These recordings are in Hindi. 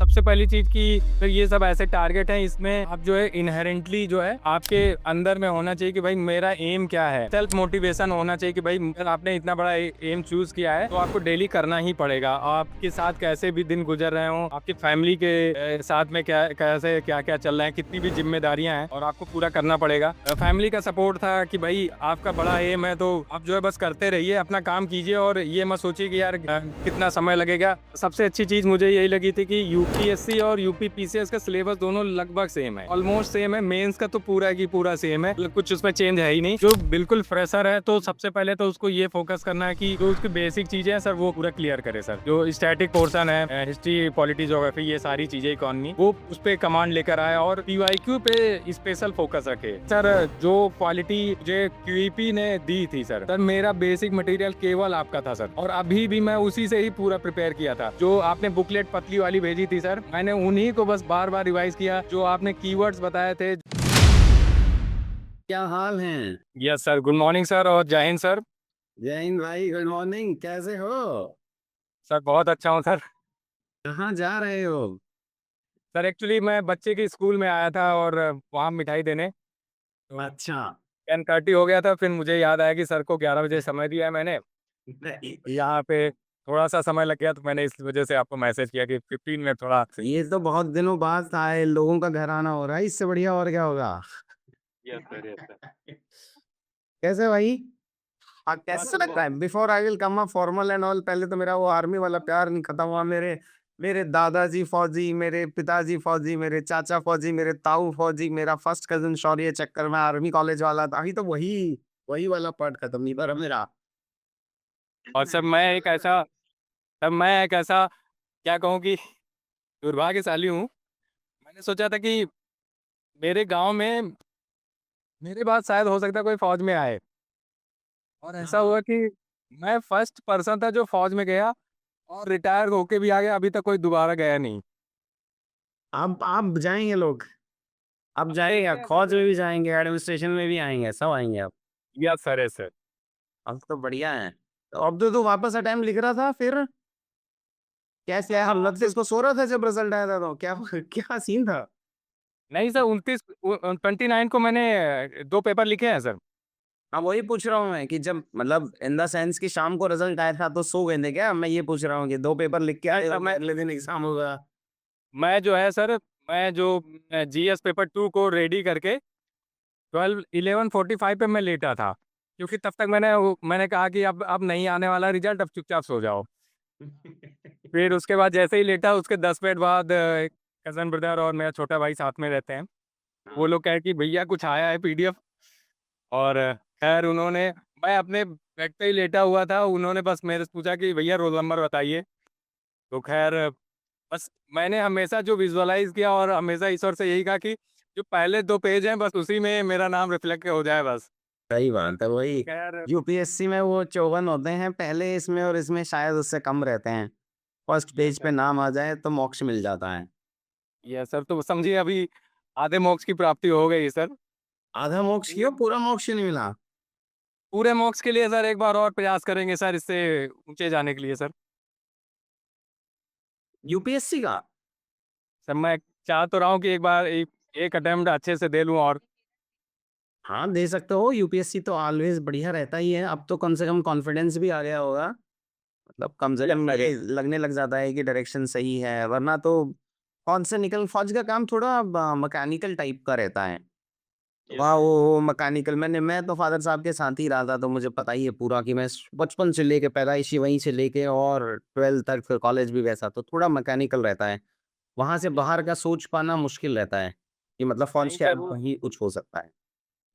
सबसे पहली चीज की तो ये सब ऐसे टारगेट हैं, इसमें आप जो है इनहेरेंटली जो है आपके अंदर में होना चाहिए कि भाई मेरा एम क्या है। सेल्फ मोटिवेशन होना चाहिए कि भाई अगर आपने इतना बड़ा एम चूज किया है तो आपको डेली करना ही पड़ेगा। आपके साथ कैसे भी दिन गुजर रहे हो, आपकी फैमिली के साथ में क्या कैसे क्या क्या चल रहा है, कितनी भी जिम्मेदारियां हैं और आपको पूरा करना पड़ेगा। फैमिली का सपोर्ट था कि भाई आपका बड़ा एम है तो आप जो है बस करते रहिए, अपना काम कीजिए और ये मत सोचिए कि यार कितना समय लगेगा। सबसे अच्छी चीज मुझे यही लगी थी कि यूपीएससी और यूपीपीसीएस का सिलेबस दोनों लगभग सेम है, ऑलमोस्ट सेम है। मेंस का तो पूरा की पूरा सेम है, कुछ उसमें चेंज है ही नहीं। जो बिल्कुल फ्रेशर है तो सबसे पहले तो उसको ये फोकस करना है कि जो उसकी बेसिक चीजें हैं सर वो पूरा क्लियर करे सर। जो स्टैटिक पोर्शन है, हिस्ट्री, पॉलिटी, ज्योग्राफी, ये सारी चीजें, इकोनॉमी, वो उस पे कमांड लेकर आए और पीवाईक्यू पे स्पेशल फोकस रखे सर। जो क्वालिटी मुझे क्यूईपी ने दी थी सर मेरा बेसिक मटेरियल केवल आपका था सर, और अभी भी मैं उसी से ही पूरा प्रिपेयर किया था। जो आपने बुकलेट पतली वाली भेजी थी सर, मैंने उन्हीं को बस बार बार रिवाइज किया। जो आपने कीवर्ड्स बताए थे। क्या हाल है? Yes sir, good morning sir और जय हिंद सर। जय हिंद भाई, गुड मॉर्निंग। कैसे हो? सर बहुत अच्छा हूँ सर। कहाँ जा रहे हो? सर एक्चुअली मैं बच्चे के स्कूल में आया था और वहाँ मिठाई देने, तो अच्छा। 10:30 हो गया था। फिर मुझे याद आया कि सर को 11 बजे समय दिया है मैंने, नहीं, यहाँ पे थोड़ा सा समय लग गया तो मैंने इस वजह से आपको मैसेज किया कि 15 मिनट थोड़ा। ये तो बहुत दिनों बाद आए लोगों का घर आना हो रहा है, इससे बढ़िया और क्या होगा? Yes sir, yes sir. कैसे भाई? बस कैसे लगता है? Before I will come a formal and all, पहले तो मेरा वो आर्मी वाला प्यार नहीं खत्म हुआ। मेरे मेरे दादाजी फौजी, मेरे पिताजी फौजी, मेरे चाचा फौजी, मेरे ताऊ फौजी, मेरा फर्स्ट कजिन शौर्य चक्कर में आर्मी कॉलेज वाला था। अभी तो वही वही वाला पार्ट खत्म नहीं पर मेरा। और सर मैं एक ऐसा क्या कहूँ कि दुर्भाग्यशाली हूँ। मैंने सोचा था कि मेरे गांव में मेरे बाद शायद हो सकता है कोई फौज में आए, और ऐसा हुआ कि मैं फर्स्ट पर्सन था जो फौज में गया और रिटायर होके भी आ गया। अभी तक कोई दोबारा गया नहीं। अब जाएंगे लोग। अब अब जाएंगे, देखते हैं फौज सर। में भी जाएंगे, एडमिनिस्ट्रेशन में भी आएंगे, सब आएंगे अब। Yes sir, yes sir. अब तो बढ़िया है। तो अब तो तू वापस अटेम्प्ट लिख रहा था फिर? कैसे है हालत से? अब इसको सो रहा था जब रिजल्ट आया था तो क्या क्या सीन था? नहीं सर, 29 को मैंने 2 पेपर लिखे हैं सर। हाँ, वही पूछ रहा हूँ मैं कि जब मतलब इन द सेंस कि शाम को रिजल्ट आया था तो सो गए थे क्या? मैं ये पूछ रहा हूँ कि 2 पेपर लिख के आए नहीं और सर, अगले दिन एग्जाम होगा। मैं जो है सर, मैं जो जीएस पेपर 2 को रेडी करके 11:45 पे मैं लेटा था, क्योंकि तब तक मैंने कहा कि अब नहीं आने वाला रिजल्ट, अब चुपचाप सो जाओ। फिर उसके बाद जैसे ही लेटा उसके 10 मिनट बाद कज़न ब्रदर और मेरा छोटा भाई साथ में रहते हैं, वो हाँ। लोग कहे कि भैया कुछ आया है पीडीएफ। और खैर उन्होंने, मैं अपने बेड पे ही लेटा हुआ था, उन्होंने बस मेरे से पूछा कि भैया रोल नंबर बताइए। तो खैर बस मैंने हमेशा जो विजुअलाइज किया और हमेशा ईश्वर से यही कहा कि जो पहले 2 पेज हैं बस उसी में मेरा नाम रिफ्लेक्ट हो जाए बस। सही बात है, तो वही। खैर यूपीएससी में वो 54 होते हैं पहले, इसमें और इसमें शायद उससे कम रहते हैं। फर्स्ट यस पेज पे सर, नाम आ जाए तो मोक्ष मिल जाता है। यस सर, तो समझिए अभी आधे मोक्ष की प्राप्ति हो गई सर। आधा मोक्ष क्यों? पूरा मोक्ष नहीं मिला? पूरे मोक्ष के लिए सर एक बार और प्रयास करेंगे सर, इससे ऊंचे जाने के लिए सर। यूपीएससी का? सर मैं चाह तो रहा हूँ कि एक बार एक अटेम्प्ट अच्छे से दे लूँ और। हाँ, दे सकते हो। यूपीएससी तो ऑलवेज बढ़िया रहता ही है। अब तो कम से कम कॉन्फिडेंस भी आ गया होगा। मतलब कम से कम लगने लग जाता है कि डायरेक्शन सही है, वरना तो कौन से निकल फौज का काम थोड़ा मैकेनिकल टाइप का रहता है। यस वाह, सर। वो मैकेनिकल, मैं तो फादर साहब के साथ ही रहा था तो मुझे पता ही है पूरा कि मैं बचपन से लेके पैदाइशी वहीं से लेके और 12 तक, फिर कॉलेज भी वैसा, तो थोड़ा मैकेनिकल रहता है। वहां से यस बाहर सर। का सोच पाना मुश्किल रहता है कि मतलब फौज नहीं के सर, अंदर ही कुछ हो सकता है।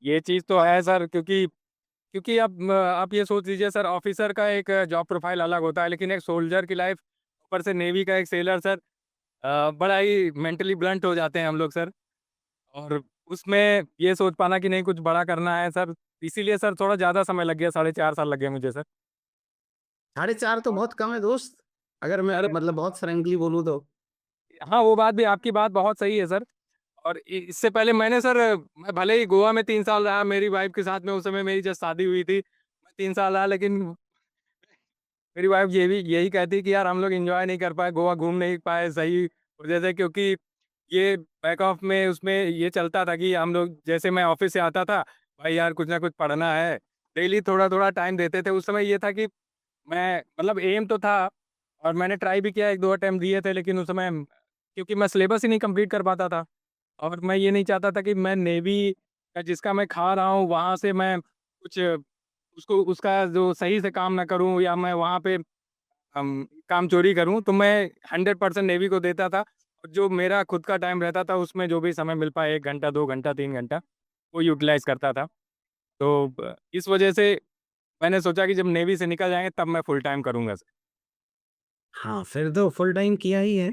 ये चीज़ तो है सर, क्योंकि क्योंकि अब आप ये सोच लीजिए सर, ऑफिसर का एक जॉब प्रोफाइल अलग होता है, लेकिन एक सोल्जर की लाइफ, ऊपर से नेवी का एक सेलर सर, बड़ा ही मेंटली ब्लंट हो जाते हैं हम लोग सर। और उसमें ये सोच पाना कि नहीं कुछ बड़ा करना है सर, इसीलिए सर थोड़ा ज़्यादा समय लग गया, 4.5 साल लग गए मुझे सर। 4.5 तो और बहुत कम है दोस्त, अगर मैं अरे मतलब बहुत फ्रेंकली बोलूँ तो। हाँ, वो बात भी आपकी बात बहुत सही है सर। और इससे पहले मैंने सर, मैं भले ही गोवा में 3 साल रहा मेरी वाइफ के साथ में, उस समय मेरी जब शादी हुई थी, मैं 3 साल रहा, लेकिन मेरी वाइफ ये भी यही कहती कि यार हम लोग एंजॉय नहीं कर पाए, गोवा घूम नहीं पाए सही, वजह से, क्योंकि ये बैक ऑफ में उसमें ये चलता था कि हम लोग, जैसे मैं ऑफिस से आता था, भाई यार कुछ ना कुछ पढ़ना है, डेली थोड़ा थोड़ा टाइम देते थे। उस समय ये था कि मैं, मतलब एम तो था, और मैंने ट्राई भी किया, एक दो अटेम्प्ट दिए थे, लेकिन उस समय क्योंकि मैं सिलेबस ही नहीं कंप्लीट कर पाता था, और मैं ये नहीं चाहता था कि मैं नेवी का जिसका मैं खा रहा हूँ वहाँ से मैं कुछ उसको उसका जो सही से काम ना करूँ, या मैं वहाँ पे काम चोरी करूँ। तो मैं 100% नेवी को देता था, और जो मेरा खुद का टाइम रहता था उसमें जो भी समय मिल पाए, 1 घंटा, 2 घंटा, 3 घंटा, वो यूटिलाइज़ करता था। तो इस वजह से मैंने सोचा कि जब नेवी से निकल जाएँगे तब मैं फुल टाइम करूँगा। हाँ, फिर तो फुल टाइम किया ही है।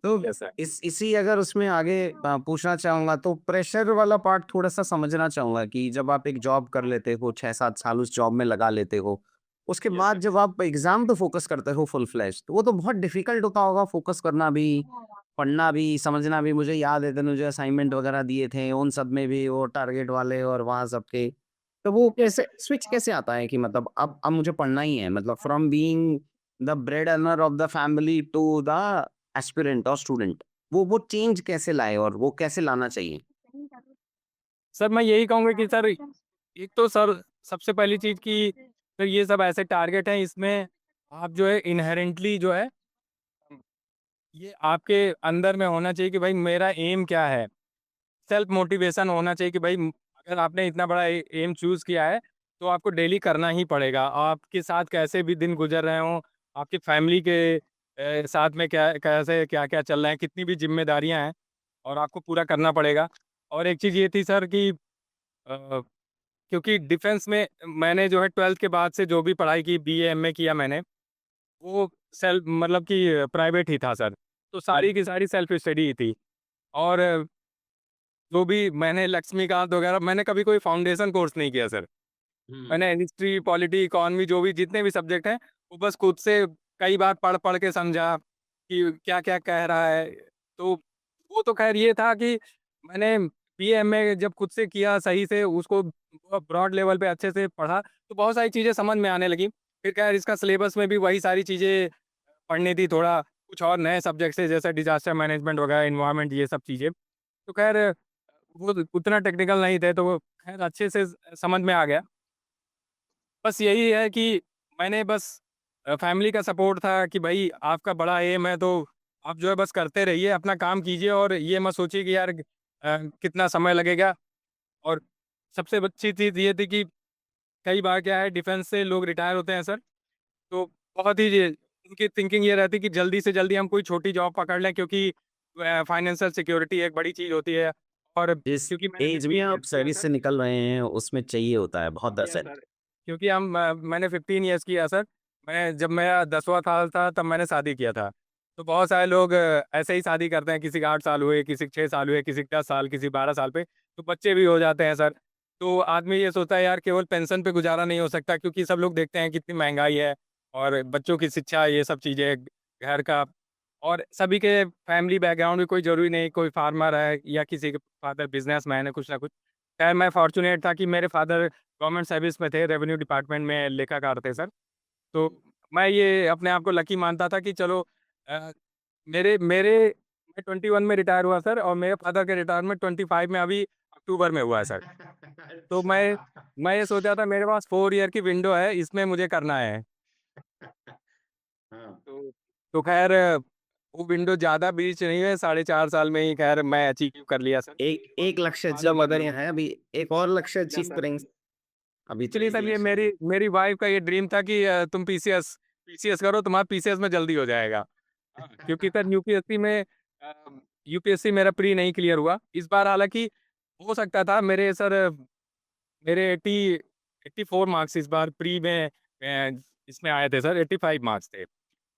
तो यस सर। इस इसी अगर उसमें आगे पूछना चाहूँगा तो प्रेशर वाला पार्ट थोड़ा-सा समझना चाहूँगा कि जब आप एक जॉब कर लेते हो, 6-7 साल उस जॉब में लगा लेते हो, उसके यस बाद सर। जब आप एग्ज़ाम पे फ़ोकस करते हो फुल फ्लेज्ड तो वो तो बहुत डिफ़िकल्ट होता होगा फ़ोकस करना भी, पढ़ना भी, समझना भी। मुझे याद है तूने जो असाइनमेंट वगैरह दिए थे, उन सब में भी वो टारगेट वाले और वहाँ सबके, तो वो कैसे स्विच कैसे आता है कि मतलब अब मुझे पढ़ना ही है, मतलब from being the bread earner of the family to the aspirant और स्टूडेंट, वो चेंज कैसे लाए और वो कैसे लाना चाहिए? सर मैं यही कहूँगा कि सर, एक तो सर सबसे पहली चीज़ कि सर ये सब ऐसे टारगेट हैं, इसमें आप जो है इन्हेरेंटली जो है, ये आपके अंदर में होना चाहिए कि भाई मेरा एम क्या है। सेल्फ मोटिवेशन होना चाहिए कि भाई अगर आपने इतना बड़ा एम चूज़ किया है, तो आपको डेली करना ही पड़ेगा। आपके साथ कैसे भी दिन गुज़र रहे हों, आपकी फैमिली के साथ में क्या कैसे क्या-क्या चल रहा है, कितनी भी ज़िम्मेदारियाँ हैं, और आपको पूरा करना पड़ेगा। और एक चीज़ ये थी सर कि क्योंकि डिफेंस में मैंने जो है 12th के बाद से जो भी पढ़ाई की, बीए, एमए किया मैंने, वो सेल्फ, मतलब कि प्राइवेट ही था सर। तो सारी की सारी सेल्फ स्टडी ही थी। और जो भी मैंने लक्ष्मीकांत वगैरह, मैंने कभी कोई फाउंडेशन कोर्स नहीं किया सर। हुँ। मैंने हिस्ट्री, पॉलिटी, इकोनॉमी जो भी जितने भी सब्जेक्ट हैं, वो बस खुद से कई बार पढ़-पढ़ के समझा कि क्या-क्या कह रहा है। तो वो तो ख़ैर ये था कि मैंने बीए-एमए जब खुद से किया सही से, उसको ब्रॉड लेवल पे अच्छे से पढ़ा, तो बहुत सारी चीज़ें समझ में आने लगी। फिर ख़ैर इसका सिलेबस में भी वही सारी चीज़ें पढ़नी थी, थोड़ा कुछ और नए सब्जेक्ट से, जैसे डिज़ास्टर मैनेजमेंट वगैरह, एनवायरनमेंट, ये सब चीज़ें। तो ख़ैर वो उतना टेक्निकल नहीं थे, तो वो ख़ैर अच्छे से समझ में आ गया। बस यही है कि मैंने बस फैमिली का सपोर्ट था कि भाई आपका बड़ा एम है, तो आप जो है बस करते रहिए, अपना काम कीजिए, और ये मत सोचिए कि यार कितना समय लगेगा। और सबसे अच्छी चीज़ ये थी कि कई बार क्या है, डिफेंस से लोग रिटायर होते हैं सर, तो बहुत ही उनकी थिंकिंग ये रहती है कि जल्दी से जल्दी हम कोई छोटी जॉब पकड़ लें, क्योंकि फाइनेंशियल सिक्योरिटी एक बड़ी चीज़ होती है। और जिस क्योंकि मैंने एज में 15 आप ईयर्स किया सर्विस सर। से निकल रहे हैं, उसमें चाहिए होता है बहुत यस असेट। सर। क्योंकि मैंने 15 इयर्स किया सर। मैं जब मेरा 10वाँ साल था तब मैंने शादी किया था। तो बहुत सारे लोग ऐसे ही शादी करते हैं, किसी के 8 साल हुए, किसी के 6 साल हुए, किसी के 10 साल, किसी 12 साल पे, तो बच्चे भी हो जाते हैं सर। तो आदमी ये सोचता है यार केवल पेंशन पे गुज़ारा नहीं हो सकता, क्योंकि सब लोग देखते हैं कितनी महँगाई है, और बच्चों की शिक्षा, ये सब चीज़ें, घर का, और सभी के फैमिली बैकग्राउंड भी कोई ज़रूरी नहीं, कोई फार्मर है या किसी के फादर बिज़नेसमैन है, कुछ ना कुछ। खैर मैं फॉर्च्यूनेट था कि मेरे फादर गवर्नमेंट सर्विस में थे, रेवेन्यू डिपार्टमेंट में लेखाकार थे सर। तो मैं ये अपने आप को लकी मानता था कि चलो अ, मेरे मेरे मैं 21 में रिटायर हुआ सर, और मेरे फादर का रिटायरमेंट 25 में अभी अक्टूबर में हुआ है सर। तो मैं ये सोचा था मेरे पास 4 ईयर की विंडो है, इसमें मुझे करना है। हाँ। तो तो ख़ैर वो विंडो ज़्यादा बीच नहीं है, साढ़े 4 साल में ही ख़ैर मैं अचीव कर लिया सर। एक एक लक्ष्य फादर जब बन अगर गया। ये है अभी एक और लक्ष्य यस अचीव सर। करेंगे। अभी तो एक्चुअली यही सर ये लक्ष्य है। मेरी मेरी वाइफ़ का ये ड्रीम था कि तुम पीसीएस करो, तुम्हारा पीसीएस में जल्दी हो जाएगा। हाँ, क्योंकि सर अ, यूपीएससी मेरा प्री नहीं क्लियर हुआ। इस बार हालाँकि हो सकता था, मेरे 84 मार्क्स इस बार प्री में इसमें आए थे सर, 85 मार्क्स थे।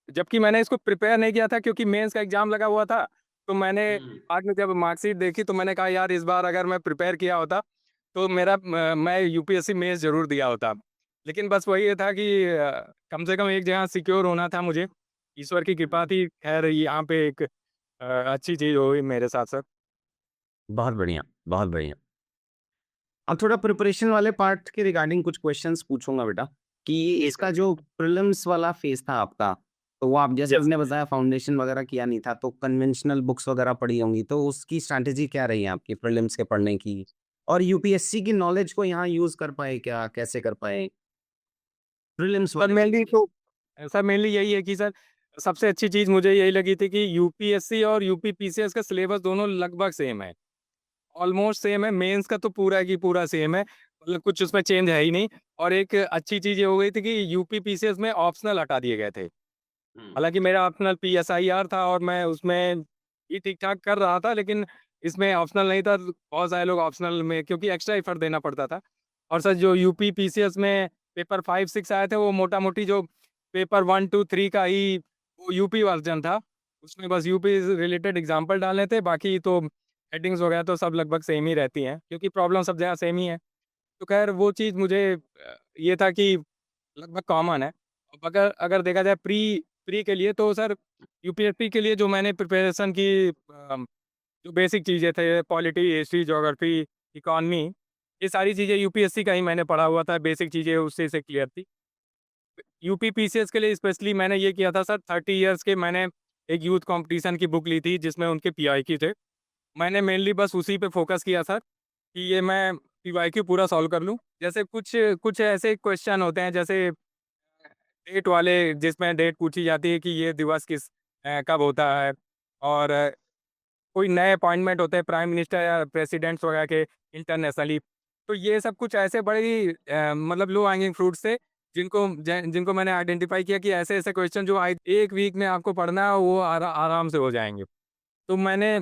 जबकि मैंने इसको प्रिपेयर नहीं किया था, क्योंकि मेंस का एग्ज़ाम लगा हुआ था। तो मैंने हुँ। बाद में जब मार्कशीट देखी तो मैंने कहा यार इस बार अगर मैं प्रिपेयर किया होता, तो मैं यूपीएससी मेंस ज़रूर दिया होता। लेकिन बस वही ये था कि कम से कम एक जगह सिक्योर होना था मुझे। ईश्वर की कृपा थी, ख़ैर यहाँ पे एक अच्छी चीज़ हो गई मेरे साथ सर। बहुत बढ़िया, बहुत बढ़िया। अब थोड़ा प्रिपरेशन वाले पार्ट के रिगार्डिंग कुछ क्वेश्चंस पूछूँगा बेटा, कि जी इसका सर। जो प्रीलिम्स वाला फेज़ था आपका, तो वो आप जैसे आपने बताया फाउंडेशन वगैरह किया नहीं था, तो कन्वेंशनल बुक्स वगैरह पढ़ी होंगी, तो उसकी स्ट्रैटेजी क्या रही है आपकी प्रीलिम्स के पढ़ने की? और यूपीएससी की नॉलेज को यहाँ यूज़ कर पाए क्या? कैसे कर पाए? प्रीलिम्स सर मेनली तो सर मेनली यही है कि सर सबसे अच्छी चीज़ मुझे यही लगी थी कि यूपीएससी और यूपी पीसीएस का सिलेबस दोनों लगभग सेम है। ऑलमोस्ट सेम है, मेंस का तो पूरा की पूरा सेम है, मतलब कुछ उसमें चेंज है ही नहीं। और एक अच्छी चीज़ ये हो गई थी कि यूपी पीसीएस में ऑप्शनल हटा दिए गए थे। हुँ। हालाँकि मेरा ऑप्शनल पीएसआईआर था और मैं उसमें भी ठीक-ठाक कर रहा था, लेकिन इसमें ऑप्शनल नहीं था। बहुत सारे लोग ऑप्शनल में क्योंकि एक्स्ट्रा एफर्ट देना पड़ता था। और सर जो यूपी पीसीएस में पेपर 5-6 आए थे, वो मोटा-मोटी जो पेपर 1, 2, 3 का ही वो यूपी वर्ज़न था। उसमें बस यूपी से रिलेटेड एग्ज़ाम्पल डालने थे, बाकी तो हेडिंग्स वगैरह तो सब लगभग सेम ही रहती हैं, क्योंकि प्रॉब्लम सब जगह सेम ही है। तो ख़ैर वो चीज़ मुझे ये था कि लगभग कॉमन है। अब अगर अगर देखा जाए प्री प्री के लिए तो सर यूपीएससी के लिए जो मैंने प्रिपरेशन की, जो बेसिक चीज़ें थे पॉलिटी, हिस्ट्री, ज्योग्राफी, इकोनॉमी, ये सारी चीज़ें यूपीएससी का ही मैंने पढ़ा हुआ था, बेसिक चीज़ें उससे से क्लियर थी। यूपी पीसीएस के लिए स्पेशली मैंने ये किया था सर, 30 इयर्स के मैंने एक यूथ कॉम्पिटिशन की बुक ली थी जिसमें उनके पीआईक्यू थे। मैंने मेनली बस उसी पे फ़ोकस किया सर कि ये मैं पीवाईक्यू पूरा सॉल्व कर लूँ। जैसे कुछ कुछ ऐसे क्वेश्चन होते हैं, जैसे डेट वाले, जिसमें डेट पूछी जाती है कि ये दिवस कब होता है, और कोई नए अपॉइंटमेंट होते हैं प्राइम मिनिस्टर या प्रेसिडेंट्स वगैरह के इंटरनेशनली। तो ये सब कुछ ऐसे बड़े ही मतलब लो हैंगिंग फ्रूट्स थे, जिनको मैंने आइडेंटिफ़ाई किया कि ऐसे-ऐसे क्वेश्चन जो आई 1 वीक में आपको पढ़ना है, वो आराम से हो जाएँगे। तो मैंने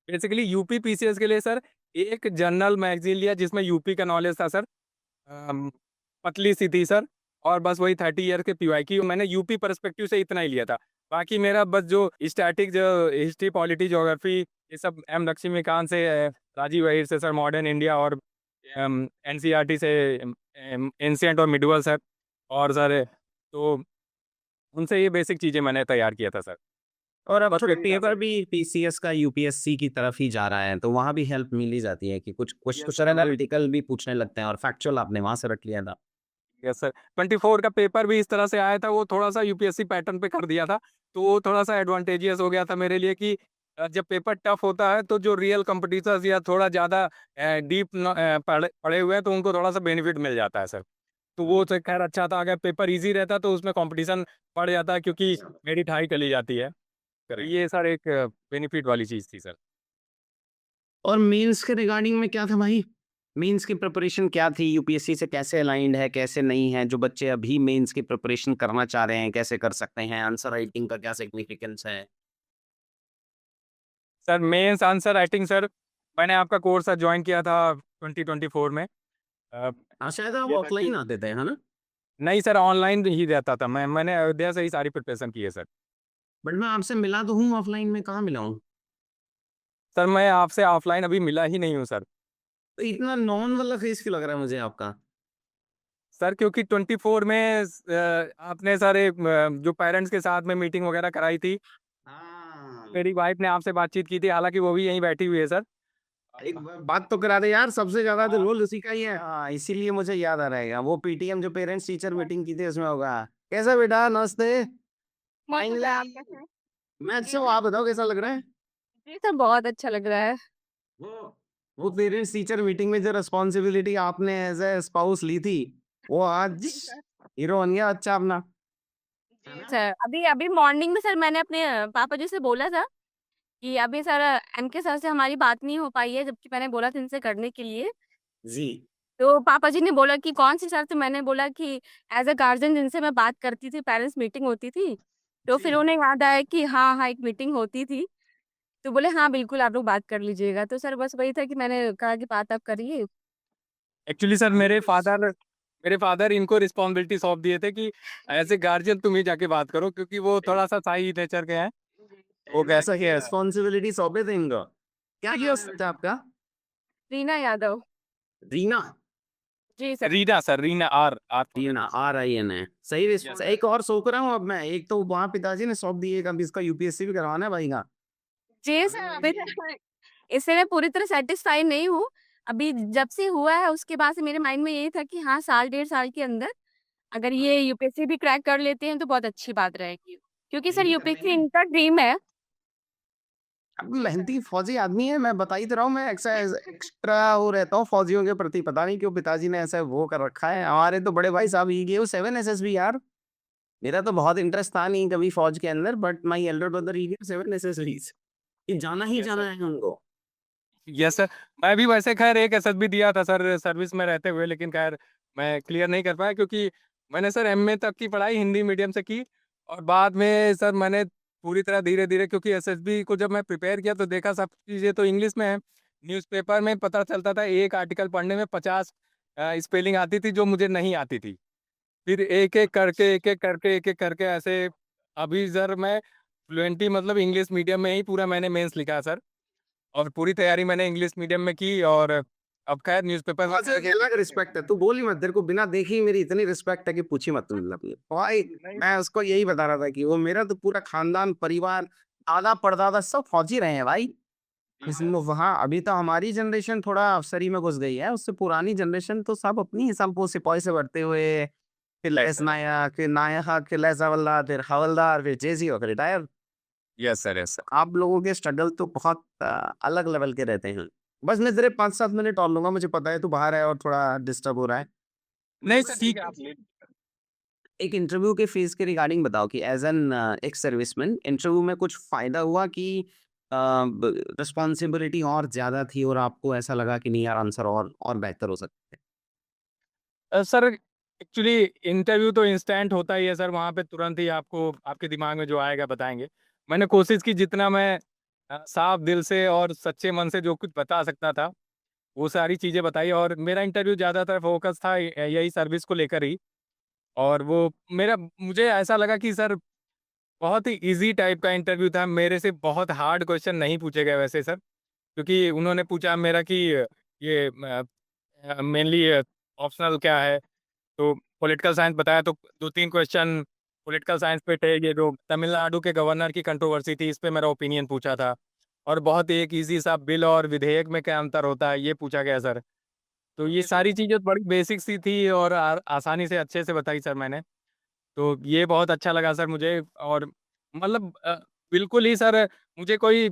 बेसिकली यूपी पीसीएस के लिए सर एक जर्नल मैगज़ीन लिया जिसमें यूपी का नॉलेज था सर। अम, पतली सी थी सर, और बस वही 30 ईयर के पीवाईक्यू मैंने यूपी पर्सपेक्टिव से इतना ही लिया था। बाकी मेरा बस जो स्टैटिक, जो हिस्ट्री, पॉलिटी, ज्योग्राफी, ये सब एम लक्ष्मीकांत से, राजीव अहीर से सर, मॉडर्न इंडिया, और एनसीईआरटी से एंशिएंट और मिडवल सर, और सर तो उनसे ये बेसिक चीज़ें मैंने तैयार किया था सर। और अब बस तो फिर पेपर भी पीसीएस का यूपीएससी की तरफ ही जा रहा है, तो वहाँ भी हेल्प मिल ही जाती है कि कुछ कुछ यस कुछ सर। एनालिटिकल भी पूछने लगते हैं और फैक्चुअल आपने वहाँ से रट लिया था। Yes sir. 24 का पेपर भी इस तरह से आया था, वो थोड़ा-सा यूपीएससी पैटर्न पे कर दिया था, तो वो थोड़ा-सा एडवांटेजियस हो गया था मेरे लिए कि जब पेपर टफ होता है तो जो रियल कॉम्पिटिटर्स या थोड़ा ज़्यादा डीप पढ़े पढ़े हुए हैं, तो उनको थोड़ा-सा बेनिफिट मिल जाता है सर। तो वो तो खैर अच्छा था, अगर पेपर ईज़ी रहता तो उसमें कॉम्पिटिशन बढ़ जाता है, क्योंकि मेरिट हाई चली जाती है। तो करेक्ट। ये सर एक बेनिफिट वाली चीज़ थी सर। और मेंस के रिगार्डिंग में क्या था भाई? मेंस की प्रिपरेशन क्या थी? यूपीएससी से कैसे अलाइन्ड है, कैसे नहीं है? जो बच्चे अभी मेंस की प्रिपरेशन करना चाह रहे हैं, कैसे कर सकते हैं? आंसर राइटिंग का क्या सिग्निफिकेंस है? Sir mains answer writing sir, मैंने आपका कोर्स सर जॉइन किया था 2024 में। अ, हाँ, शायद आप ये था कि ऑफलाइन आते थे, है ना? नहीं सर, ऑनलाइन ही रहता था मैं। मैंने अयोध्या से ही सारी प्रिपरेशन की है सर। बट मैं आपसे मिला तो हूँ ऑफलाइन में, कहाँ मिला हूँ? सर मैं आपसे ऑफ़लाइन अभी मिला ही नहीं हूँ सर। तो इतना नॉन वाला फेस क्यों लग रहा है मुझे आपका? सर क्योंकि 24 में आपने सारे जो पेरेंट्स के साथ में मीटिंग वगैरह कराई थी, हाँ। मेरी वाइफ़ ने आपसे बातचीत की थी, हालाँकि वो भी यहीं बैठी हुई है सर। एक बात तो करा दे यार, सबसे ज़्यादा तो हाँ। रोल उसी का ही है। हाँ, इसीलिए मुझे याद आ रहेगा। वो पीटीएम जो पेरेंट्स टीचर मीटिंग की थी उसमें होगा। कैसा बेटा नमस्ते? बहुत फाइनली अच्छा है, आप कैसे हैं? मैं जी अच्छा हूँ, सर। आप बताओ कैसा लग रहा है? जी सर, बहुत अच्छा लग रहा है। वो वो पेरेंट्स टीचर मीटिंग में जो रिस्पॉन्सिबिलिटी आपने एज़ अ स्पाउस ली थी, वो आज जी सर। हीरो बन गया बच्चा अपना। है जी ना? सर, अभी अभी मॉर्निंग में सर मैंने अपने पापा जी से बोला था कि अभी सर एमके सर से हमारी बात नहीं हो पाई है, जबकि मैंने बोला था इनसे करने के लिए। जी। तो पापा जी ने बोला कि कौन-सी सर? तो मैंने बोला कि एज़ अ गार्डियन जिनसे मैं बात करती थी, पेरेंट्स मीटिंग होती थी। तो जी। फिर उन्हें याद आया कि हाँ, हाँ, एक मीटिंग होती थी। तो बोले, "हाँ, बिल्कुल आप लोग बात कर लीजिएगा।" तो सर बस वही था कि मैंने कहा कि बात आप करिए। एक्चुअली सर मेरे फादर इनको रिस्पॉन्सिबिलिटी सौंप दिए थे कि एज़ ए गार्डियन तुम ही जाके बात करो, क्योंकि वो थोड़ा-सा शाई नेचर के हैं। वो कैसा एग्ज़ैक्टली क्या रिस्पॉन्सिबिलिटी सौंपे थे इनको? क्या किया यस, उसने आपका? रीना यादव। रीना? जी sir. Reena sir, Reena R R for Reena, Reena. RIN है। सही यस एक और सोच रहा हूँ अब मैं, एक तो वहाँ पिताजी ने सौंप दिए, अब इसका यूपीएससी भी करवाना है भाई का। जी सर, अभी तक इससे मैं पूरी तरह सैटिस्फाई नहीं हूँ। अभी जब से हुआ है उसके बाद से मेरे माइंड में यही था कि हाँ, साल डेढ़ साल के अंदर अगर ये यूपीएससी भी क्रैक कर लेते हैं तो बहुत अच्छी बात रहेगी। क्योंकि सर यही यूपीएससी करने हैं। इनका ड्रीम है। अब मेहनती फौजी आदमी है, मैं बता ही तो रहा हूँ, मैं एक्स्ट्रा वो रहता हूँ फौजियों के प्रति, पता नहीं क्यों पिताजी ने ऐसा वो कर रखा है। हमारे तो बड़े भाई साहब ही गए 7 SSB यार। मेरा तो बहुत इंटरेस्ट था नहीं कभी फौज के अंदर, बट माई एल्डर ब्रदर ही गए 7 SSB। ये जाना ही यस सर। जाना है उनको। Yes sir. मैं भी वैसे खैर एक एसएसबी दिया था सर सर्विस में रहते हुए, लेकिन खैर मैं क्लियर नहीं कर पाया क्योंकि मैंने सर एमए तक की पढ़ाई हिंदी मीडियम से की। और बाद में सर मैंने पूरी तरह धीरे धीरे, क्योंकि एसएसबी को जब मैं प्रिपेयर किया तो देखा सब चीज़ें तो इंग्लिश में है। न्यूज़पेपर में पता चलता था एक आर्टिकल पढ़ने में 50 स्पेलिंग आती थी जो मुझे नहीं आती थी। फिर एक एक करके ऐसे अभी सर मैं फ्लुएंटली मतलब इंग्लिश मीडियम में ही पूरा मैंने मेंस लिखा है सर। और पूरी तैयारी मैंने इंग्लिश मीडियम में की। और अब खैर न्यूज़पेपर में फौज की अलग रिस्पेक्ट है, तू बोल ही मत, तेरे को बिना देखे ही मेरी इतनी रिस्पेक्ट है कि पूछी मत, तुम मतलब भाई। मैं उसको यही बता रहा था कि वो मेरा तो पूरा खानदान परिवार, दादा परदादा सब फौजी रहे हैं भाई। इसमें वहाँ अभी तो हमारी जनरेशन थोड़ा अफसरी में घुस गई है, उससे पुरानी जनरेशन तो सब अपनी हिसाब वो सिपाही से बढ़ते हुए, फिर लेस नायक, फिर नायक, फिर लेस हवलदार, फिर हवलदार, फिर जेसी और फिर retire. Yes sir, yes sir. आप लोगों के स्ट्रगल तो बहुत अलग लेवल के रहते हैं। बस मैं तेरे 5-7 मिनट और लूंगा, मुझे पता है तू बाहर है और थोड़ा डिस्टर्ब हो रहा है। नहीं सर ठीक है, आप ले एक इंटरव्यू के फेज के रिगार्डिंग बताओ कि as an ex serviceman interview में कुछ फायदा हुआ कि रिस्पॉन्सिबिलिटी और ज्यादा थी और आपको ऐसा लगा कि नहीं यार आंसर और बेहतर हो सकते हैं। सर एक्चुअली इंटरव्यू तो इंस्टेंट होता ही है सर, वहाँ पे तुरंत ही आपको आपके दिमाग में जो आएगा बताएंगे। मैंने कोशिश की जितना मैं साफ दिल से और सच्चे मन से जो कुछ बता सकता था वो सारी चीज़ें बताई। और मेरा इंटरव्यू ज़्यादातर फोकस था यही सर्विस को लेकर ही। और वो मेरा मुझे ऐसा लगा कि सर बहुत ही इजी टाइप का इंटरव्यू था, मेरे से बहुत हार्ड क्वेश्चन नहीं पूछे गए वैसे सर। क्योंकि उन्होंने पूछा मेरा कि ये मेनली ऑप्शनल क्या है, तो पॉलिटिकल साइंस बताया तो 2-3 क्वेश्चन पॉलिटिकल साइंस पे थे। ये जो तमिलनाडु के गवर्नर की कंट्रोवर्सी थी इस पे मेरा ओपिनियन पूछा था। और बहुत एक इजी सा बिल और विधेयक में क्या अंतर होता है ये पूछा गया सर। तो ये सारी चीज़ें बड़ी बेसिक सी थी और आसानी से अच्छे से बताई सर मैंने। तो ये बहुत अच्छा लगा सर मुझे। और मतलब बिल्कुल ही सर मुझे कोई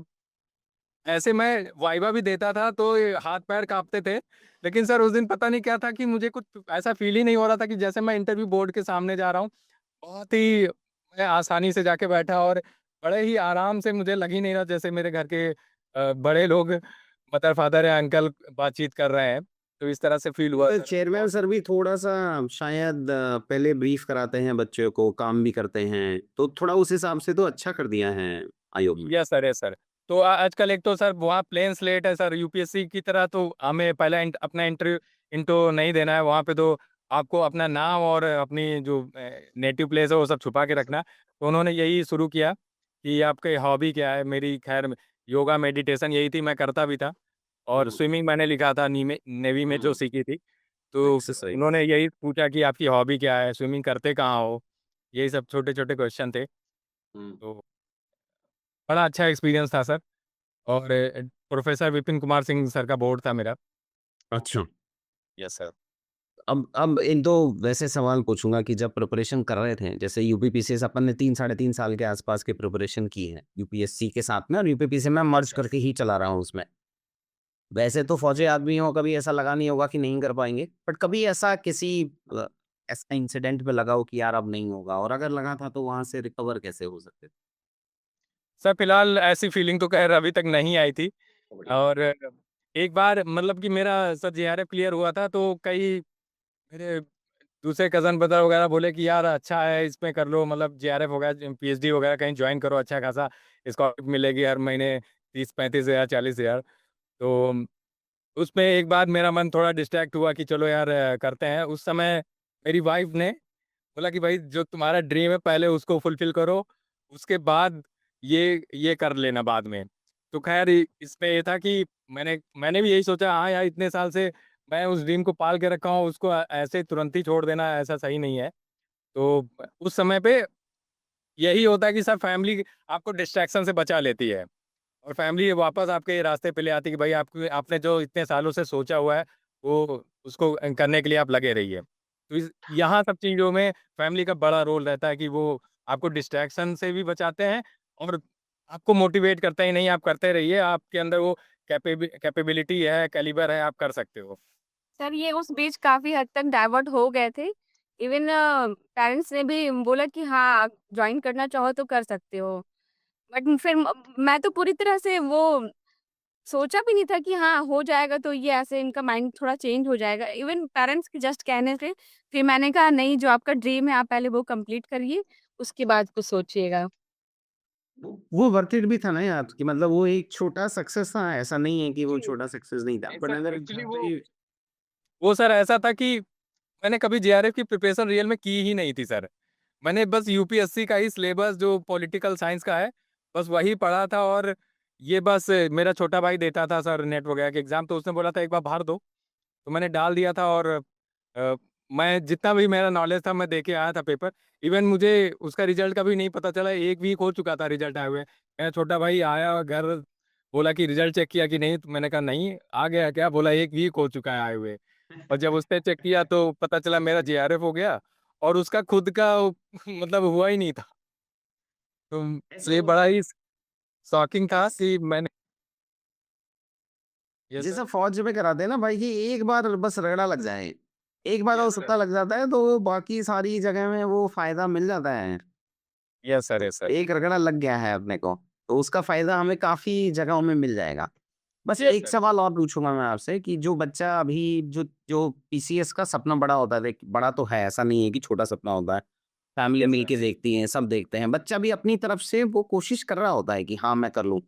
ऐसे मैं वाइवा भी देता था तो ये हाथ पैर काँपते थे। लेकिन सर उस दिन पता नहीं क्या था कि मुझे कुछ ऐसा फ़ील ही नहीं हो रहा था कि जैसे मैं इंटरव्यू बोर्ड के सामने जा रहा हूँ। बहुत ही मैं आसानी से जाके बैठा और बड़े ही आराम से, मुझे लग ही नहीं रहा जैसे मेरे घर के बड़े लोग मदर फादर या अंकल बातचीत कर रहे हैं। तो इस तरह से फ़ील हुआ तो सर। चेयरमैन और सर भी थोड़ा-सा शायद पहले ब्रीफ कराते हैं बच्चों को, काम भी करते हैं, तो थोड़ा उस हिसाब से तो अच्छा कर दिया है आयोग ने। Yes sir, yes sir. तो आजकल एक तो सर वहाँ प्लेन स्लेट है सर, यूपीएससी की तरह तो हमें पहला अपना इंटरव्यू इंट्रो नहीं देना है वहाँ पे। तो आपको अपना नाम और अपनी जो नेटिव प्लेस है वो सब छुपा के रखना है। तो उन्होंने यही शुरू किया कि आपकी हॉबी क्या है। मेरी खैर योगा मेडिटेशन यही थी, मैं करता भी था। और हुँ, स्विमिंग मैंने लिखा था नेवी में जो हुँ, सीखी थी। तो एक्सरसाइज़। उन्होंने यही पूछा कि आपकी हॉबी क्या है, स्विमिंग करते कहाँ हो। यही सब छोटे छोटे क्वेश्चन थे। हुँ। तो बड़ा अच्छा एक्सपीरियंस था सर। और प्रोफ़ेसर विपिन कुमार सिंह सर का बोर्ड था मेरा। अच्छा। Yes sir. अब इन तो वैसे सवाल पूछूँगा कि जब प्रिपरेशन कर रहे थे, जैसे यूपीपीसीएस अपन ने 3 साढ़े 3 साल के आसपास की प्रिपरेशन की है, यूपीएससी के साथ में, और यूपीपीसी मैं मर्ज करके ही चला रहा हूँ उसमें। वैसे तो फौजी आदमी हो, कभी ऐसा लगा नहीं होगा कि नहीं कर पाएँगे, बट कभी ऐसा किसी ऐसा इंसिडेंट पे लगा हो कि यार अब नहीं होगा, और अगर लगा था तो वहाँ से रिकवर कैसे हो सकते थे? सर फिलहाल ऐसी फीलिंग तो ख़ैर अभी तक नहीं आई थी। बढ़िया। और एक बार मतलब कि मेरा सर जेआरएफ क्लियर हुआ था तो कई मेरे दूसरे कज़न ब्रदर वग़ैरह बोले कि यार अच्छा है इसमें कर लो, मतलब जेआरएफ हो गया, पीएचडी वग़ैरह कहीं जॉइन करो, अच्छा खासा स्कॉलरशिप मिलेगी हर महीने 30-35 हज़ार 40 हज़ार। तो उसमें एक बार मेरा मन थोड़ा डिस्ट्रैक्ट हुआ कि चलो यार करते हैं। उस समय मेरी वाइफ़ ने बोला कि भाई जो तुम्हारा ड्रीम है पहले उसको फुलफ़िल करो, उसके बाद ये कर लेना बाद में। तो ख़ैर इसमें ये था कि मैंने भी यही सोचा, हाँ यार इतने साल से मैं उस ड्रीम को पाल के रखा हूँ, उसको ऐसे तुरंत ही छोड़ देना ऐसा सही नहीं है। तो उस समय पे यही होता है कि सब फैमिली आपको डिस्ट्रैक्शन से बचा लेती है। और फैमिली वापस आपके रास्ते पे ले आती है कि भाई आपको आपने जो इतने सालों से सोचा हुआ है, वो उसको करने के लिए आप लगे रहिए। तो इस यहाँ सब चीज़ों में फैमिली का बड़ा रोल रहता है कि वो आपको डिस्ट्रैक्शन से भी बचाते हैं और आपको मोटिवेट करते हैं, नहीं आप करते रहिए, आपके अंदर वो कैपेबिलिटी है, कैलिबर है, आप कर सकते हो। सर ये उस बीच काफ़ी हद तक डाइवर्ट हो गए थे। इवन पेरेंट्स ने भी बोला कि हाँ, आप जॉइन करना चाहो तो कर सकते हो। बट फिर मैं तो पूरी तरह से वो सोचा भी नहीं था कि हाँ, हो जाएगा तो ये ऐसे इनका माइंड थोड़ा चेंज हो जाएगा। इवन पेरेंट्स के जस्ट कहने से फिर मैंने कहा नहीं जो आपका ड्रीम है आप पहले वो कंप्लीट करिए, उसके बाद कुछ सोचिएगा। वो वर्थ इट भी था ना यार कि मतलब वो एक छोटा सक्सेस था, ऐसा नहीं है कि वो जी, छोटा सक्सेस नहीं था। नहीं बट सर, अगर एक्चुअली जहाँ वो पे वो सर ऐसा था कि मैंने कभी जेआरएफ की प्रिपरेशन रियल में की ही नहीं थी सर। मैंने बस यूपीएससी का ही सिलेबस जो पॉलिटिकल साइंस का है, बस वही पढ़ा था और ये बस मेरा छोटा भाई देता था सर नेट वगैरह के एग्ज़ाम, तो उसने बोला था एक बार भर दो, तो मैंने डाल दिया था और मैं जितना भी मेरा नॉलेज था मैं दे के आया था पेपर। इवन मुझे उसका रिज़ल्ट का भी नहीं पता चला, 1 वीक हो चुका था रिज़ल्ट आए हुए। मेरा छोटा भाई आया घर, बोला कि रिज़ल्ट चेक किया कि नहीं? तो मैंने कहा नहीं, आ गया क्या? बोला 1 वीक हो चुका है आए हुए। और जब उसने चेक किया तो पता चला मेरा जेआरएफ हो गया और उसका खुद का मतलब हुआ ही नहीं था। तो ये बड़ा ही शॉकिंग था कि मैंने यस सर। जैसा फौज में कराते हैं ना भाई कि एक बार बस रगड़ा लग जाए, एक बार यस वो सर। सट्टा लग जाता है तो बाकी सारी जगह में वो फ़ायदा मिल जाता है। यस सर, तो यस सर। एक रगड़ा लग गया है अपने को, तो उसका फ़ायदा हमें काफ़ी जगहों में मिल जाएगा। बस यस एक सर। सवाल और पूछूँगा मैं आपसे कि जो बच्चा अभी जो जो पीसीएस का सपना बड़ा होता है, देख बड़ा तो है, ऐसा नहीं है कि छोटा सपना होता है। Family yes sir. मिलके देखती है, सब देखते हैं। बच्चा भी अपनी तरफ से वो कोशिश कर रहा होता है कि हाँ, मैं कर लूँ।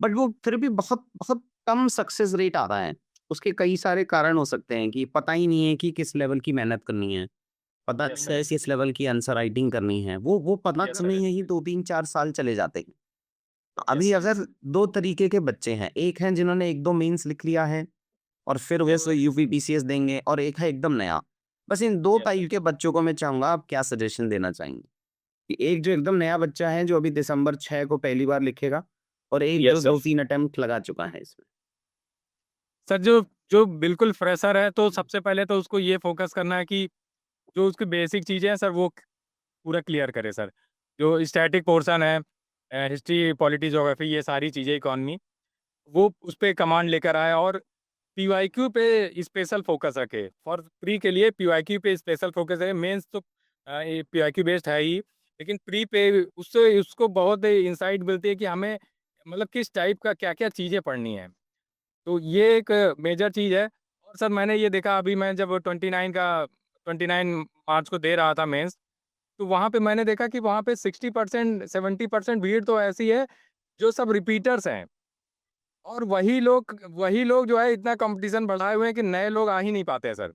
बट वो फिर भी बहुत बहुत कम सक्सेस रेट आता है। उसके कई सारे कारण हो सकते हैं कि पता ही नहीं है कि किस लेवल की मेहनत करनी है। पता यस नहीं सर। है किस लेवल की आंसर राइटिंग करनी है। वो पता यस करने सर। में ही 2, 3, 4 साल चले जाते हैं। तो यस अभी सर। अगर 2 तरीके के बच्चे हैं, एक है जिन्होंने 1-2 मेंस लिख लिया है और फिर वो यस सो सर। यूपीपीसीएस देंगे और एक है एकदम नया। बस इन 2 यस सर। टाइप के बच्चों को मैं चाहूँगा आप क्या सजेशन देना चाहेंगे? कि एक जो एकदम नया बच्चा है जो अभी दिसंबर 6 को पहली बार लिखेगा और एक जो यस सर। 2-3 अटेम्प्ट लगा चुका है इसमें। सर जो जो बिल्कुल फ्रेशर है तो सबसे पहले तो उसको ये फ़ोकस करना है कि जो उसकी बेसिक चीज़ें हैं सर वो पूरा क्लियर करे सर। जो स्टैटिक पोर्शन है हिस्ट्री, पॉलिटी, ज्योग्राफी ये सारी चीज़ें इकोनॉमी वो उस पे कमांड लेकर आए और पीवाईक्यू पे स्पेशल फ़ोकस रखे। फॉर प्री के लिए पीवाईक्यू पे स्पेशल फ़ोकस है, मेंस तो ये पीवाईक्यू बेस्ड है ही, लेकिन प्री पे उससे उसको बहुत इनसाइट मिलती है कि हमें मतलब किस टाइप का क्या-क्या चीज़ें पढ़नी है। तो ये एक मेजर चीज़ है और सर मैंने ये देखा अभी मैं जब 29 मार्च को दे रहा था मेंस, तो वहाँ पे मैंने देखा कि वहाँ पे 60% 70% भीड़ तो ऐसी है, जो सब रिपीटर्स हैं। और वही लोग जो है इतना कॉम्पिटिशन बढ़ाए हुए हैं कि नए लोग आ ही नहीं पाते हैं सर।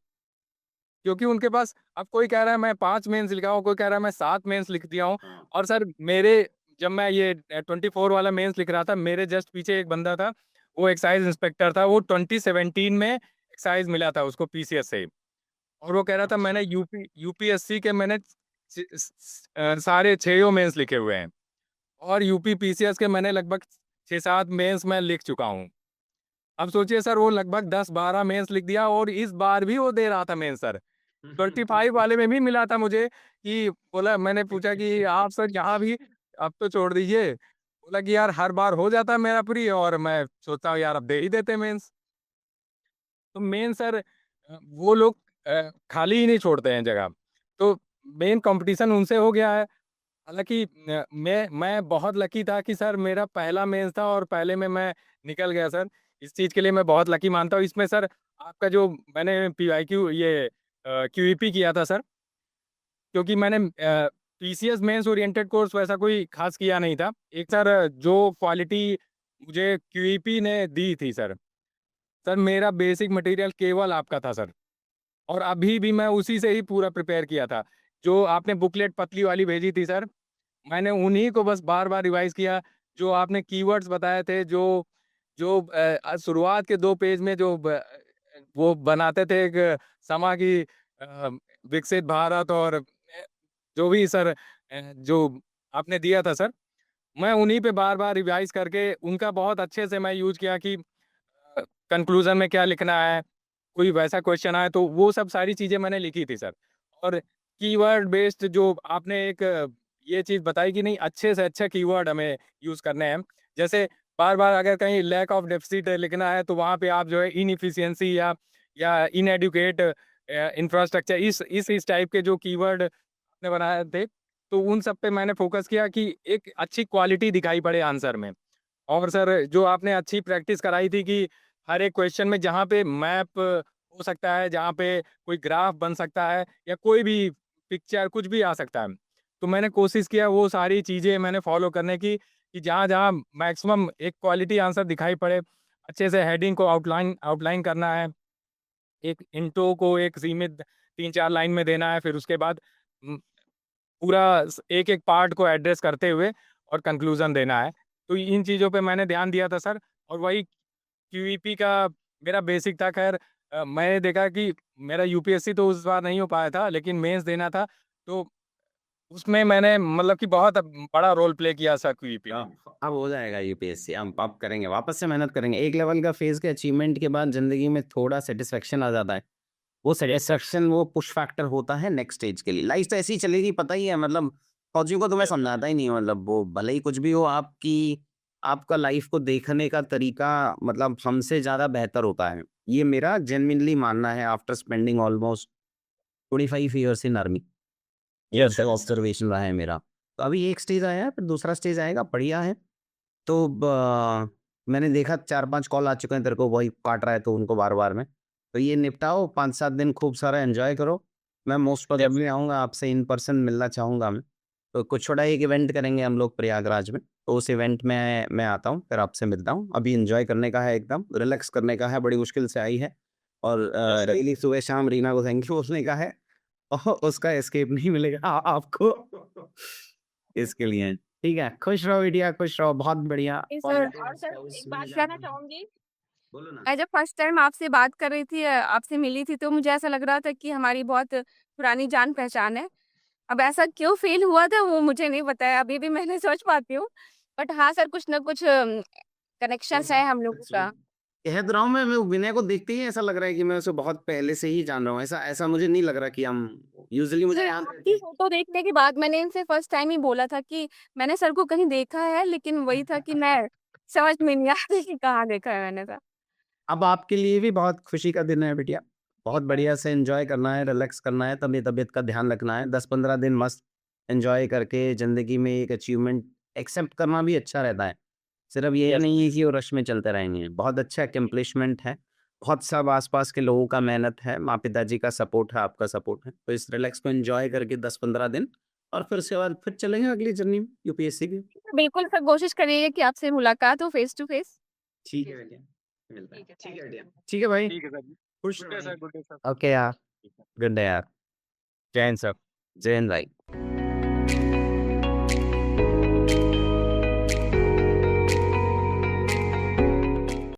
क्योंकि उनके पास अब कोई कह रहा है मैं 5 मेंस लिखा हूँ, कोई कह रहा है मैं 7 मेंस लिख दिया हूँ हाँ। और सर मेरे जब मैं ये 24 वाला मेंस लिख रहा था, मेरे जस्ट पीछे एक बंदा था, वो एक्साइज़ इंस्पेक्टर था, वो 2017 में एक्साइज़ मिला था उसको पीसीएस से और वो कह रहा था मैंने अच्छा। यूपीएससी के मैंने सारे 6 मेंस लिखे हुए हैं और यूपी पीसीएस के मैंने लगभग 6-7 मेंस मैं लिख चुका हूँ। अब सोचिए सर वो लगभग 10-12 मेंस लिख दिया और इस बार भी वो दे रहा था मेंस सर। 25 वाले में भी मिला था मुझे कि बोला मैंने पूछा कि आप सर यहाँ भी अब तो छोड़ दीजिए। बोला कि यार हर बार हो जाता है मेरा प्री और मैं सोचता हूँ यार अब दे ही देते मेंस। तो मेन सर वो लोग खाली ही नहीं छोड़ते हैं जगह। तो मेन कॉम्पिटिशन उनसे हो गया है। हालाँकि मैं बहुत लकी था कि सर मेरा पहला मेंस था और पहले में मैं निकल गया सर। इस चीज़ के लिए मैं बहुत लकी मानता हूँ। इसमें सर आपका जो मैंने पीवाईक्यू ये क्यूईपी किया था सर, क्योंकि मैंने पीसीएस मेंस ओरिएंटेड कोर्स वैसा कोई ख़ास किया नहीं था। एक सर जो क्वालिटी मुझे क्यूईपी ने दी थी सर, सर मेरा बेसिक मटेरियल केवल आपका था सर। और अभी भी मैं उसी से ही पूरा प्रिपेयर किया था। जो आपने बुकलेट पतली वाली भेजी थी सर, मैंने उन्हीं को बस बार-बार रिवाइज़ किया। जो आपने कीवर्ड्स बताए थे, जो जो शुरुआत के 2 पेज में जो वो बनाते थे एक समा की विकसित भारत और जो भी सर जो आपने दिया था सर, मैं उन्हीं पे बार-बार रिवाइज़ करके उनका बहुत अच्छे से मैं यूज़ किया कि कंक्लूज़न में क्या लिखना है, कोई वैसा क्वेश्चन आए तो वो सब सारी चीज़ें मैंने लिखी थी सर। और कीवर्ड बेस्ड जो आपने एक ये चीज़ बताई कि नहीं अच्छे से अच्छे कीवर्ड हमें यूज़ करने हैं। जैसे बार-बार अगर कहीं लैक ऑफ डेफिसिट लिखना है तो वहाँ पे आप जो है इनएफिशिएंसी या इनएडुकेट इंफ्रास्ट्रक्चर इस टाइप के जो कीवर्ड आपने बनाए थे, तो उन सब पे मैंने फ़ोकस किया कि एक अच्छी क्वालिटी दिखाई पड़े आंसर में। और सर जो आपने अच्छी प्रैक्टिस कराई थी कि हर एक क्वेश्चन में जहाँ पे मैप हो सकता है, जहाँ पे कोई ग्राफ बन सकता है या कोई भी पिक्चर कुछ भी आ सकता है। तो मैंने कोशिश किया वो सारी चीज़ें मैंने फ़ॉलो करने की कि जहाँ-जहाँ मैक्सिमम एक क्वालिटी आंसर दिखाई पड़े, अच्छे से हेडिंग को आउटलाइन आउटलाइन करना है। एक इंट्रो को एक सीमित 3-4 लाइन में देना है, फिर उसके बाद उम, पूरा एक-एक पार्ट को एड्रेस करते हुए और कंक्लूज़न देना है। तो इन चीज़ों पे मैंने ध्यान दिया था सर और वही क्यूईपी का मेरा बेसिक था खैर मैंने देखा कि मेरा यूपीएससी तो उस बार नहीं हो पाया था, लेकिन मेंस देना था, तो उसमें मैंने मतलब कि बहुत बड़ा रोल प्ले किया सर क्यूईपी में। अब हो जाएगा यूपीएससी हम अब करेंगे वापस से मेहनत करेंगे एक लेवल का फेज के अचीवमेंट के बाद जिंदगी में थोड़ा सेटिस्फेक्शन आ जाता है वो सेटिस्फेक्शन वो पुश फैक्टर होता है नेक्स्ट स्टेज के लिए लाइफ तो ऐसी ही चलेगी पता ही है मतलब फौजियों को तो मैं समझाता ही नहीं हूँ मतलब वो भले ही कुछ भी हो आपकी आपका लाइफ को देखने का तरीका मतलब हमसे ज्यादा बेहतर होता है ये मेरा जेन्युइनली मानना है after spending almost 25 years in army yes sir. Observation रहा है मेरा तो अभी एक स्टेज आया है फिर दूसरा स्टेज आएगा बढ़िया है तो मैंने देखा 4-5 कॉल आ चुके हैं तेरे को वही काट रहा है तो उनको बार-बार में। तो ये निपटाओ 5-7 दिन खूब सारा एन्जॉय करो। मैं मोस्ट प्रोबेबली आऊँगा आपसे इन पर्सन मिलना चाहूँगा मैं। तो कुछ छोटा एक इवेंट करेंगे हम लोग प्रयागराज में। तो उस इवेंट में मैं आता हूँ, फिर आपसे मिलता हूँ। अभी एन्जॉय करने का है एकदम, रिलैक्स करने का है, बड़ी मुश्किल से आई है। और डेली सुबह-शाम रीना को थैंक यू बोलने का है। उसका एस्केप नहीं मिलेगा आपको। इसके लिए। ठीक है, खुश रहो बिटिया, खुश रहो, बहुत बढ़िया। जी सर, और सर एक बात कहना चाहूँगी, बोलो ना। मैं जब फर्स्ट टाइम आपसे बात कर रही थी आपसे मिली थी तो मुझे ऐसा लग रहा था कि हमारी बहुत पुरानी जान-पहचान है। अब ऐसा क्यों फ़ील हुआ था वो मुझे नहीं पता है, अभी भी मैं नहीं सोच पाती हूँ। बट हाँ सर, कुछ ना कुछ कनेक्शंस है हम लोगों का। कह तो रहा हूँ मैं विनय को देखते ही ऐसा लग रहा है कि मैं उसे बहुत पहले से ही जान रहा हूँ। ऐसा ऐसा मुझे नहीं लग रहा कि हम यूजुअली मुझे सर याद रहते आपकी हैं। फ़ोटो देखने के बाद मैंने इनसे फर्स्ट टाइम ही बोला था कि मैंने सर को कहीं देखा है, लेकिन वही था कि मैं समझ में नहीं आ रही कि कहाँ देखा है मैंने सर। अब आपके लिए भी बहुत खुशी का दिन है बिटिया। बहुत बढ़िया से एन्जॉय करना है, रिलैक्स करना है, तबीयत तबीयत का ध्यान रखना है। 10-15 दिन मस्त एन्जॉय करके ज़िंदगी में एक अचीवमेंट एक्सेप्ट करना भी अच्छा रहता है। सिर्फ ये नहीं है कि वो रश में चलते रहेंगे। बहुत अच्छा एक्म्प्लिशमेंट है। बहुत सब आस-पास के लोगों का मेहनत है, माँ-पिताजी का सपोर्ट है, आपका सपोर्ट है। तो इस रिलैक्स को एन्जॉय करके 10-15 दिन और फिर उसके बाद फिर चलेंगे अगली जर्नी में यूपीएससी की। बिल्कुल सर, कोशिश करिए कि आपसे मुलाकात हो फेस टू फेस। ठीक है बेटिया, मिलते हैं। ठीक है, ठीक थैंक है यू बेटिया। So much. ठीक है भाई, ठीक है सर। खुश गुड रहो डे भाई। Sir, good day sir. Okay यार, ठीक है। गुड डे यार। जय हिंद सर। जय हिंद भाई।